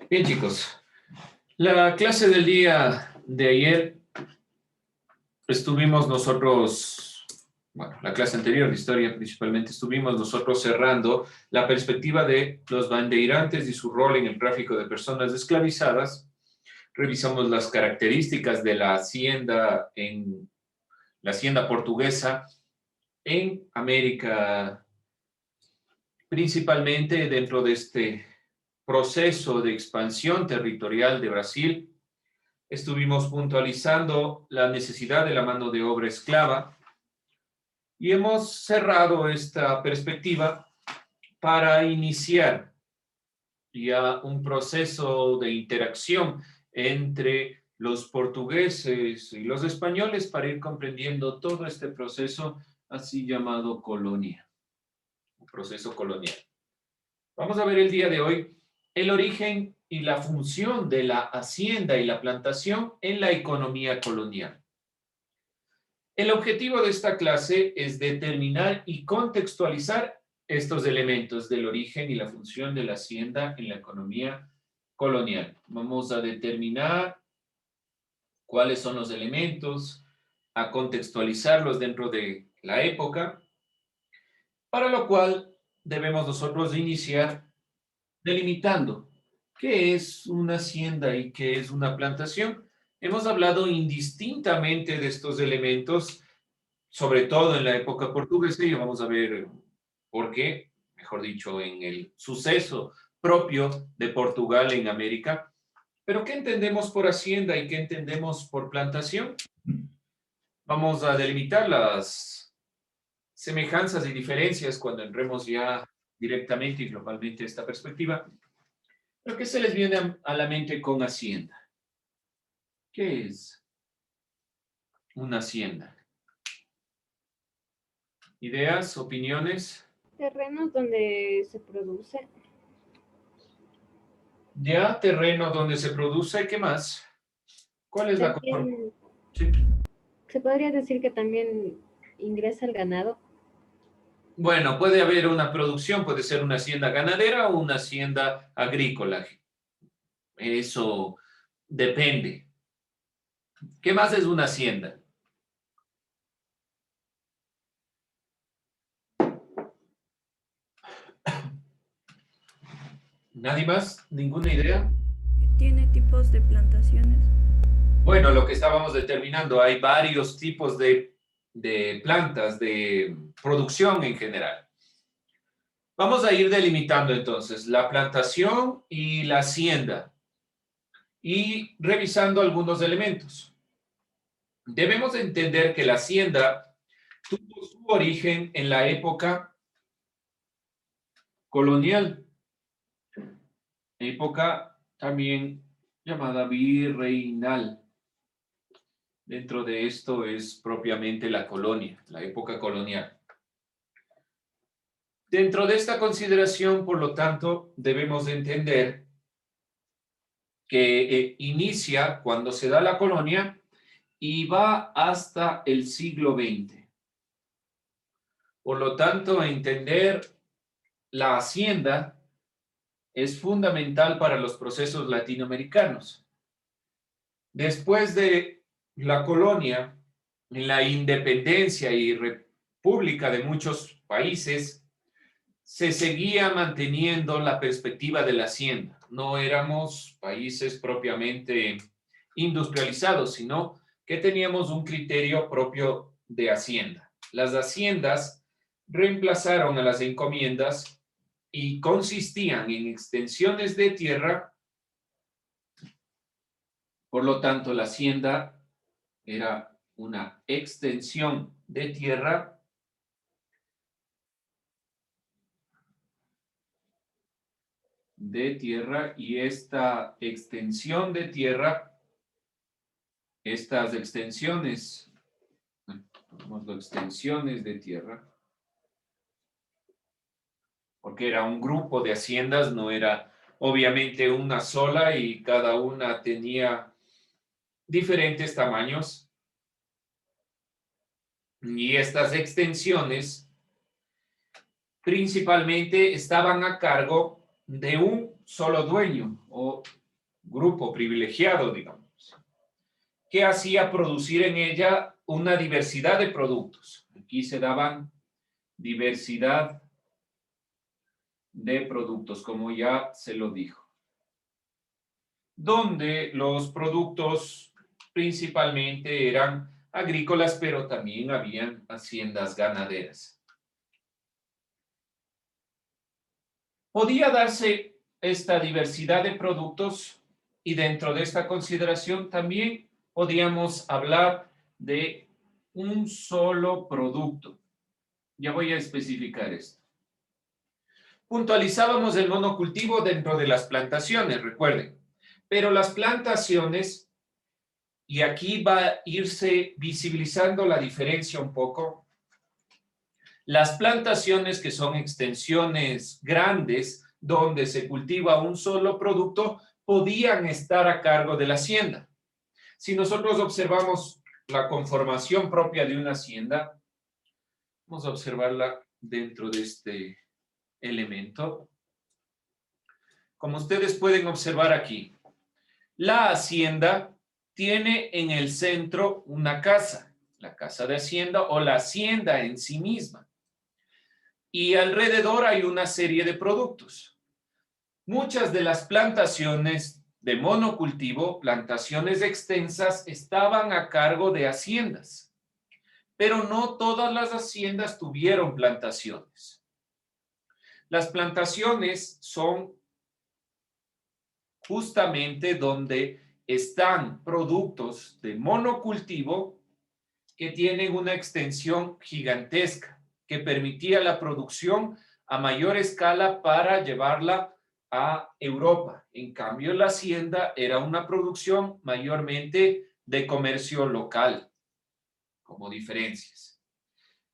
Bien, chicos, la clase del día de ayer estuvimos nosotros, bueno, la clase anterior de historia principalmente, estuvimos nosotros cerrando la perspectiva de los bandeirantes y su rol en el tráfico de personas esclavizadas. Revisamos las características de la hacienda portuguesa en América, principalmente dentro de este proceso de expansión territorial de Brasil. Estuvimos puntualizando la necesidad de la mano de obra esclava y hemos cerrado esta perspectiva para iniciar ya un proceso de interacción entre los portugueses y los españoles para ir comprendiendo todo este proceso así llamado colonia, un proceso colonial. Vamos a ver el día de hoy el origen y la función de la hacienda y la plantación en la economía colonial. El objetivo de esta clase es determinar y contextualizar estos elementos del origen y la función de la hacienda en la economía colonial. Vamos a determinar cuáles son los elementos, a contextualizarlos dentro de la época, para lo cual debemos nosotros iniciar delimitando qué es una hacienda y qué es una plantación. Hemos hablado indistintamente de estos elementos, sobre todo en la época portuguesa, y vamos a ver por qué, mejor dicho, en el suceso propio de Portugal en América. Pero ¿qué entendemos por hacienda y qué entendemos por plantación? Vamos a delimitar las semejanzas y diferencias cuando entremos ya directamente y globalmente a esta perspectiva. ¿Pero qué se les viene a la mente con hacienda? ¿Qué es una hacienda? ¿Ideas, opiniones? Terrenos donde se produce. Ya, terreno donde se produce, ¿qué más? ¿Cuál es la conformación? También Sí. se podría decir que también ingresa el ganado. Bueno, puede haber una producción, puede ser una hacienda ganadera o una hacienda agrícola. Eso depende. ¿Qué más es una hacienda? ¿Nadie más? ¿Ninguna idea? Tiene tipos de plantaciones. Bueno, lo que estábamos determinando, hay varios tipos de plantas, de producción en general. Vamos a ir delimitando entonces la plantación y la hacienda y revisando algunos elementos. Debemos entender que la hacienda tuvo su origen en la época colonial, época también llamada virreinal. Dentro de esto es propiamente la colonia, la época colonial. Dentro de esta consideración, por lo tanto, debemos entender que inicia cuando se da la colonia y va hasta el siglo XX. Por lo tanto, entender la hacienda es fundamental para los procesos latinoamericanos. Después de la colonia, en la independencia y república de muchos países, se seguía manteniendo la perspectiva de la hacienda. No éramos países propiamente industrializados, sino que teníamos un criterio propio de hacienda. Las haciendas reemplazaron a las encomiendas y consistían en extensiones de tierra. Por lo tanto, la hacienda era una extensión de tierra y esta extensión de tierra, estas extensiones, llamémoslo extensiones de tierra, porque era un grupo de haciendas, no era obviamente una sola y cada una tenía diferentes tamaños. Y estas extensiones principalmente estaban a cargo de un solo dueño o grupo privilegiado, digamos, que hacía producir en ella una diversidad de productos. Aquí se daban diversidad de productos, como ya se lo dijo, donde los productos principalmente eran agrícolas, pero también habían haciendas ganaderas. Podía darse esta diversidad de productos y dentro de esta consideración también podíamos hablar de un solo producto. Ya voy a especificar esto. Puntualizábamos el monocultivo dentro de las plantaciones, recuerden, pero las plantaciones, y aquí va a irse visibilizando la diferencia un poco, las plantaciones que son extensiones grandes donde se cultiva un solo producto podían estar a cargo de la hacienda. Si nosotros observamos la conformación propia de una hacienda, vamos a observarla dentro de este elemento. Como ustedes pueden observar aquí, la hacienda tiene en el centro una casa, la casa de hacienda o la hacienda en sí misma. Y alrededor hay una serie de productos. Muchas de las plantaciones de monocultivo, plantaciones extensas, estaban a cargo de haciendas, pero no todas las haciendas tuvieron plantaciones. Las plantaciones son justamente donde están productos de monocultivo que tienen una extensión gigantesca, que permitía la producción a mayor escala para llevarla a Europa. En cambio, la hacienda era una producción mayormente de comercio local, como diferencias.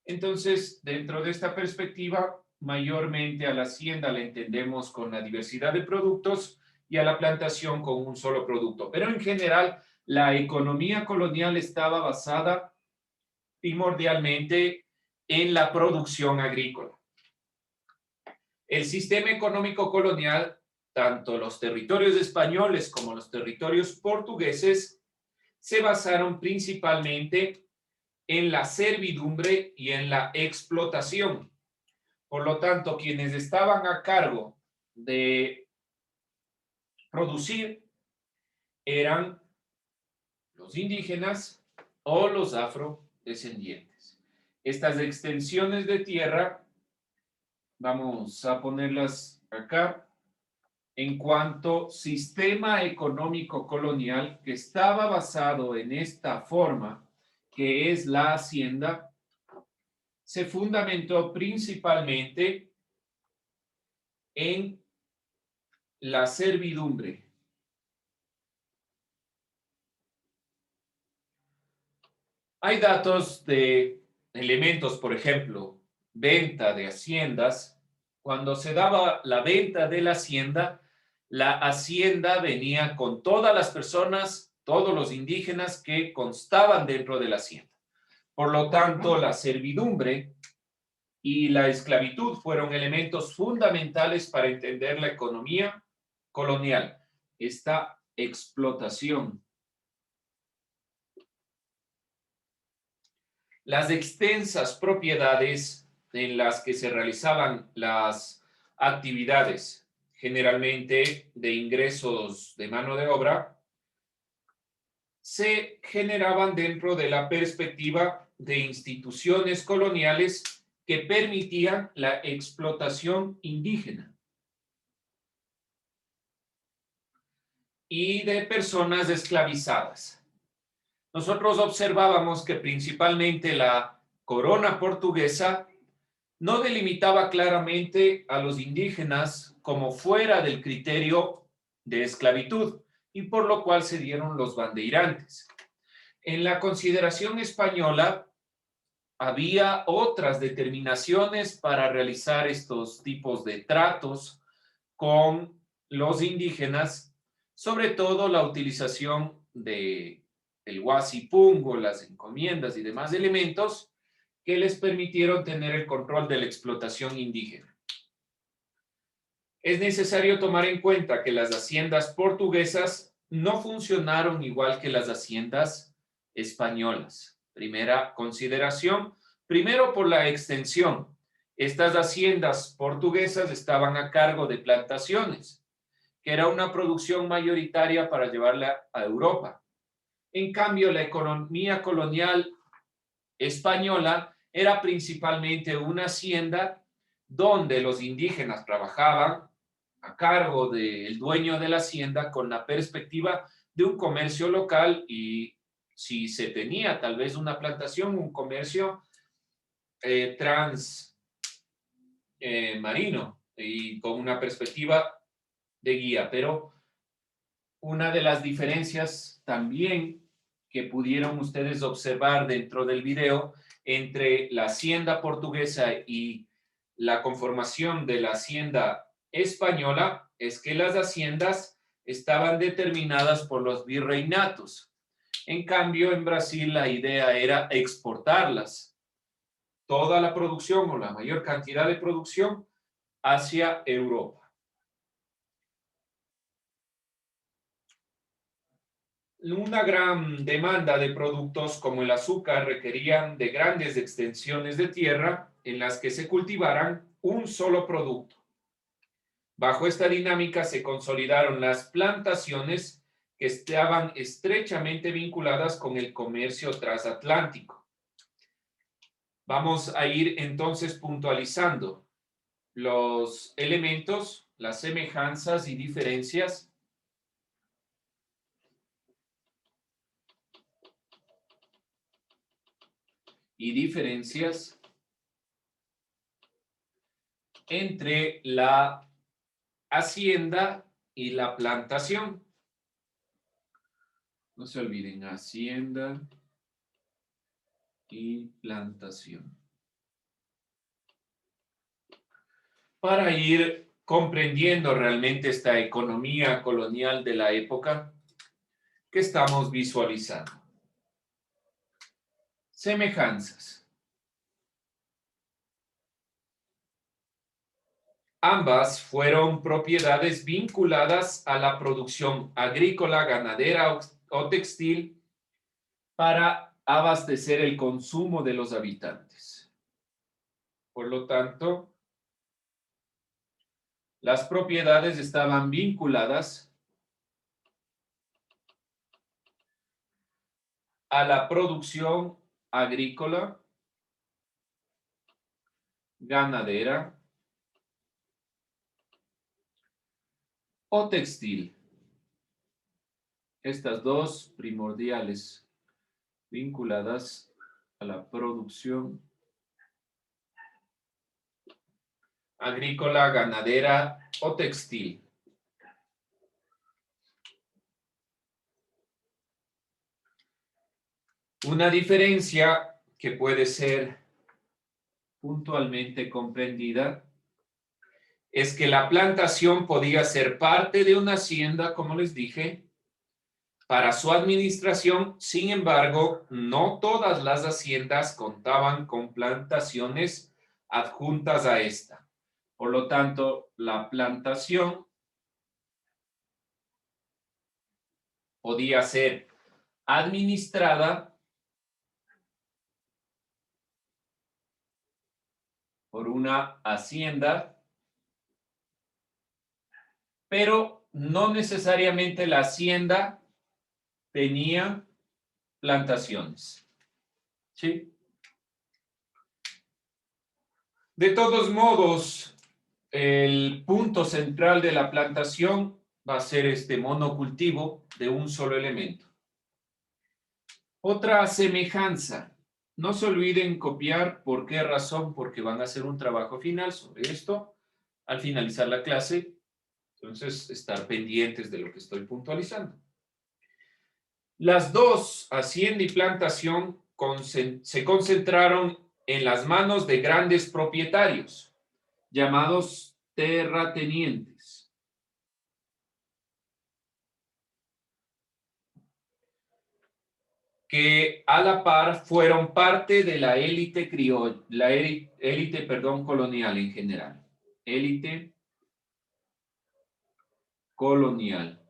Entonces, dentro de esta perspectiva, mayormente a la hacienda la entendemos con la diversidad de productos y a la plantación con un solo producto. Pero en general, la economía colonial estaba basada primordialmente en la producción agrícola. El sistema económico colonial, tanto los territorios españoles como los territorios portugueses, se basaron principalmente en la servidumbre y en la explotación. Por lo tanto, quienes estaban a cargo de producir eran los indígenas o los afrodescendientes. Estas extensiones de tierra, vamos a ponerlas acá, en cuanto sistema económico colonial que estaba basado en esta forma, que es la hacienda, se fundamentó principalmente en la servidumbre. Hay datos de elementos, por ejemplo, venta de haciendas. Cuando se daba la venta de la hacienda venía con todas las personas, todos los indígenas que constaban dentro de la hacienda. Por lo tanto, la servidumbre y la esclavitud fueron elementos fundamentales para entender la economía colonial, esta explotación. Las extensas propiedades en las que se realizaban las actividades, generalmente de ingresos de mano de obra, se generaban dentro de la perspectiva de instituciones coloniales que permitían la explotación indígena y de personas esclavizadas. Nosotros observábamos que principalmente la corona portuguesa no delimitaba claramente a los indígenas como fuera del criterio de esclavitud y por lo cual se dieron los bandeirantes. En la consideración española había otras determinaciones para realizar estos tipos de tratos con los indígenas, sobre todo la utilización del huasipungo, las encomiendas y demás elementos que les permitieron tener el control de la explotación indígena. Es necesario tomar en cuenta que las haciendas portuguesas no funcionaron igual que las haciendas españolas. Primera consideración, primero por la extensión. Estas haciendas portuguesas estaban a cargo de plantaciones, que era una producción mayoritaria para llevarla a Europa. En cambio, la economía colonial española era principalmente una hacienda donde los indígenas trabajaban a cargo del dueño de la hacienda con la perspectiva de un comercio local y si se tenía tal vez una plantación, un comercio marino y con una perspectiva de guía. Pero una de las diferencias también que pudieron ustedes observar dentro del video entre la hacienda portuguesa y la conformación de la hacienda española es que las haciendas estaban determinadas por los virreinatos. En cambio, en Brasil la idea era exportarlas, toda la producción o la mayor cantidad de producción hacia Europa. Una gran demanda de productos como el azúcar requerían de grandes extensiones de tierra en las que se cultivaran un solo producto. Bajo esta dinámica se consolidaron las plantaciones que estaban estrechamente vinculadas con el comercio transatlántico. Vamos a ir entonces puntualizando los elementos, las semejanzas y diferencias entre la hacienda y la plantación. No se olviden, hacienda y plantación. Para ir comprendiendo realmente esta economía colonial de la época que estamos visualizando. Semejanzas. Ambas fueron propiedades vinculadas a la producción agrícola, ganadera o textil para abastecer el consumo de los habitantes. Por lo tanto, las propiedades estaban vinculadas a la producción agrícola, ganadera o textil. Estas dos primordiales vinculadas a la producción agrícola, ganadera o textil. Una diferencia que puede ser puntualmente comprendida es que la plantación podía ser parte de una hacienda, como les dije, para su administración. Sin embargo, no todas las haciendas contaban con plantaciones adjuntas a esta. Por lo tanto, la plantación podía ser administrada por una hacienda, pero no necesariamente la hacienda tenía plantaciones. ¿Sí? De todos modos, el punto central de la plantación va a ser este monocultivo de un solo elemento. Otra semejanza. No se olviden copiar. ¿Por qué razón? Porque van a hacer un trabajo final sobre esto al finalizar la clase. Entonces, estar pendientes de lo que estoy puntualizando. Las dos, hacienda y plantación, se concentraron en las manos de grandes propietarios, llamados terratenientes. Que a la par fueron parte de la élite criolla, colonial en general. Élite colonial.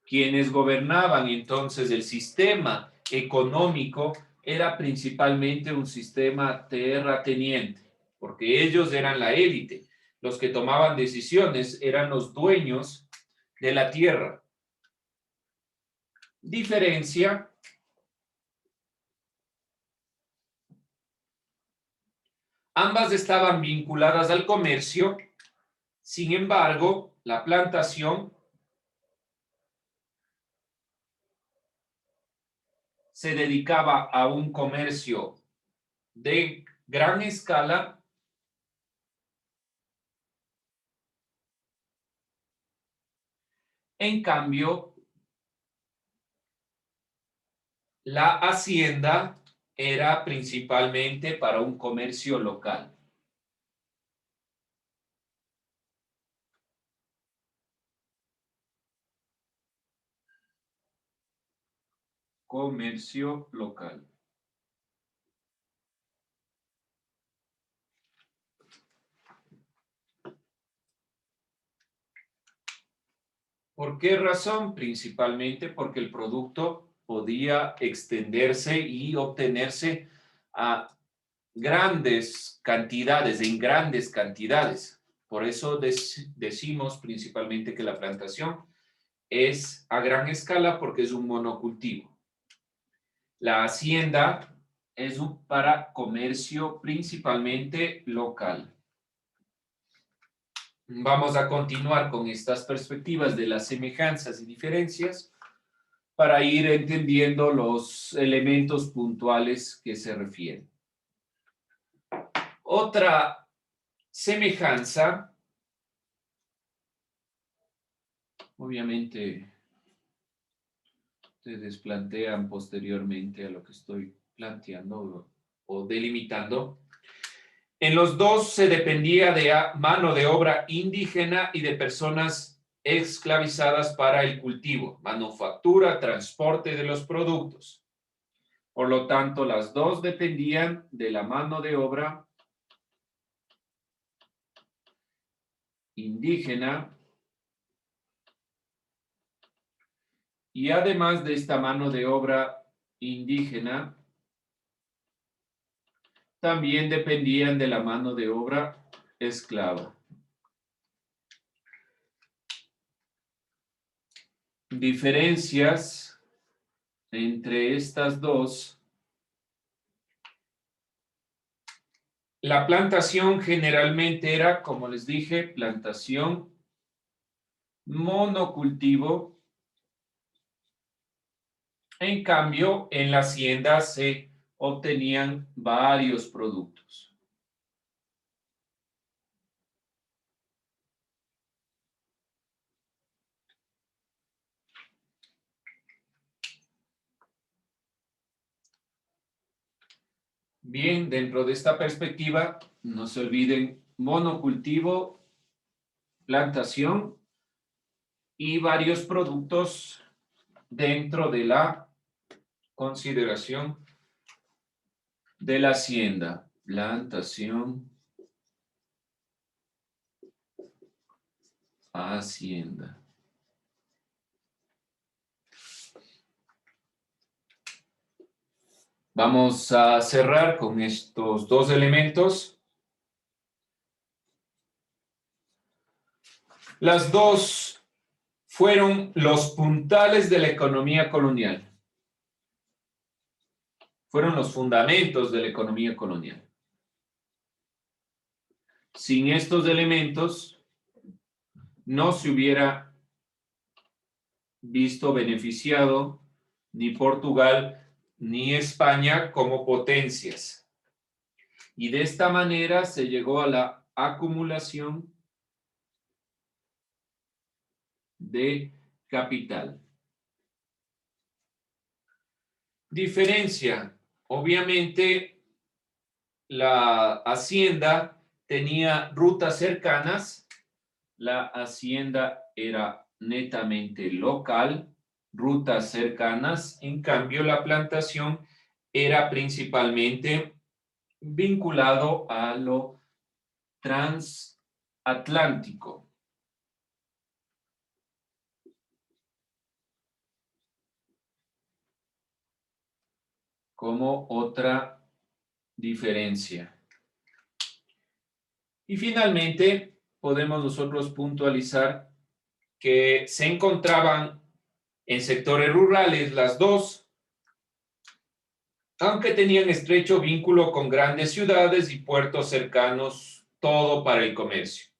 Quienes gobernaban entonces el sistema económico era principalmente un sistema terrateniente, porque ellos eran la élite. Los que tomaban decisiones eran los dueños de la tierra. Diferencia. Ambas estaban vinculadas al comercio, sin embargo, la plantación se dedicaba a un comercio de gran escala en cambio, la hacienda era principalmente para un comercio local. Comercio local. ¿Por qué razón? Principalmente porque el producto podía extenderse y obtenerse a grandes cantidades, en grandes cantidades. Por eso decimos principalmente que la plantación es a gran escala porque es un monocultivo. La hacienda es para comercio principalmente local. Vamos a continuar con estas perspectivas de las semejanzas y diferencias para ir entendiendo los elementos puntuales que se refieren. Otra semejanza, obviamente, ustedes plantean posteriormente a lo que estoy planteando o delimitando. En los dos se dependía de mano de obra indígena y de personas esclavizadas para el cultivo, manufactura, transporte de los productos. Por lo tanto, las dos dependían de la mano de obra indígena y además de esta mano de obra indígena, también dependían de la mano de obra esclava. Diferencias entre estas dos. La plantación generalmente era, como les dije, plantación monocultivo. En cambio, en la hacienda se obtenían varios productos. Bien, dentro de esta perspectiva, no se olviden monocultivo, plantación y varios productos dentro de la consideración de la hacienda. Plantación, hacienda. Vamos a cerrar con estos dos elementos. Las dos fueron los puntales de la economía colonial. Fueron los fundamentos de la economía colonial. Sin estos elementos, no se hubiera visto beneficiado ni Portugal ni España como potencias. Y de esta manera se llegó a la acumulación de capital. Diferencia. Obviamente, la hacienda tenía rutas cercanas. La hacienda era netamente local, rutas cercanas. En cambio, la plantación era principalmente vinculado a lo transnacional. Atlántico. Como otra diferencia. Y finalmente, podemos nosotros puntualizar que se encontraban en sectores rurales las dos, aunque tenían estrecho vínculo con grandes ciudades y puertos cercanos, todo para el comercio.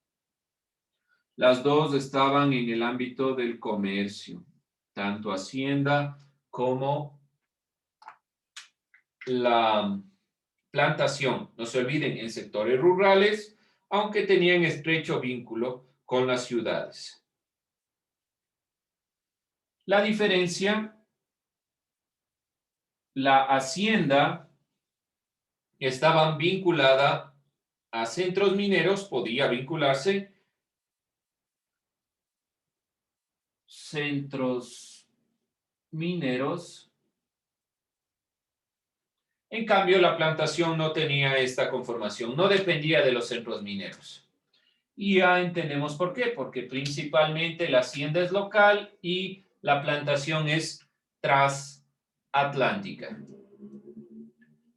Las dos estaban en el ámbito del comercio, tanto Hacienda como la plantación. No se olviden, en sectores rurales, aunque tenían estrecho vínculo con las ciudades. La diferencia, la hacienda estaba vinculada a centros mineros, podía vincularse centros mineros. En cambio, la plantación no tenía esta conformación, no dependía de los centros mineros. Y ya entendemos por qué, porque principalmente la hacienda es local y la plantación es transatlántica.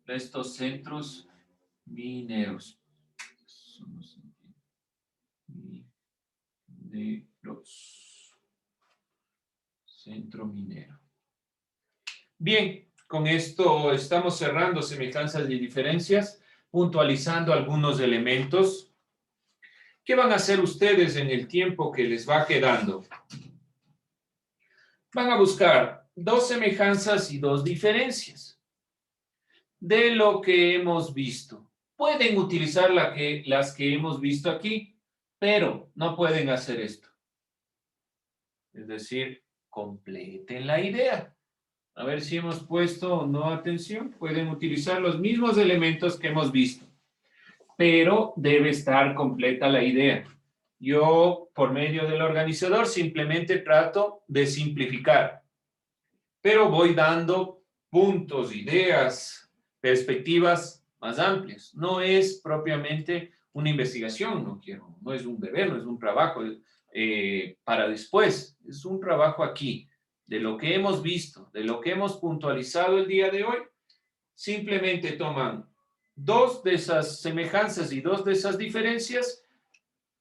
Estos centros mineros. Centro minero. Bien, con esto estamos cerrando semejanzas y diferencias, puntualizando algunos elementos. ¿Qué van a hacer ustedes en el tiempo que les va quedando? Van a buscar dos semejanzas y dos diferencias de lo que hemos visto. Pueden utilizar las que hemos visto aquí, pero no pueden hacer esto. Es decir, completen la idea. A ver si hemos puesto o no atención. Pueden utilizar los mismos elementos que hemos visto, pero debe estar completa la idea. Yo, por medio del organizador, simplemente trato de simplificar, pero voy dando puntos, ideas, perspectivas más amplias. No es propiamente una investigación, no es un deber, no es un trabajo para después, es un trabajo aquí, de lo que hemos visto, de lo que hemos puntualizado el día de hoy. Simplemente toman dos de esas semejanzas y dos de esas diferencias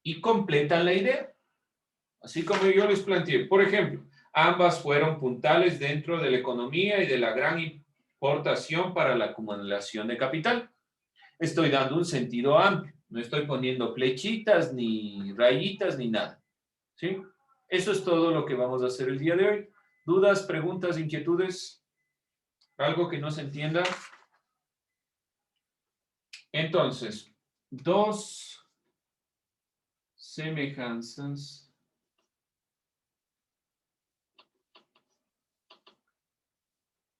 y completan la idea. Así como yo les planteé. Por ejemplo, ambas fueron puntales dentro de la economía y de la gran importación para la acumulación de capital. Estoy dando un sentido amplio. No estoy poniendo flechitas, ni rayitas, ni nada. ¿Sí? Eso es todo lo que vamos a hacer el día de hoy. ¿Dudas, preguntas, inquietudes? ¿Algo que no se entienda? Entonces, dos semejanzas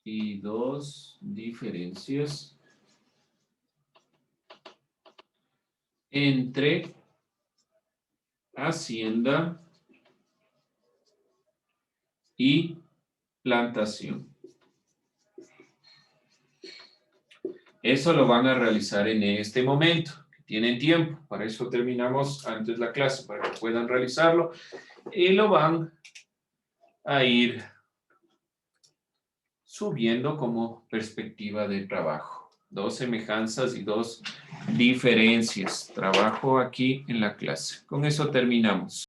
y dos diferencias entre hacienda y plantación. Eso lo van a realizar en este momento. Tienen tiempo, para eso terminamos antes la clase, para que puedan realizarlo. Y lo van a ir subiendo como perspectiva de trabajo. Dos semejanzas y dos diferencias. Trabajo aquí en la clase. Con eso terminamos.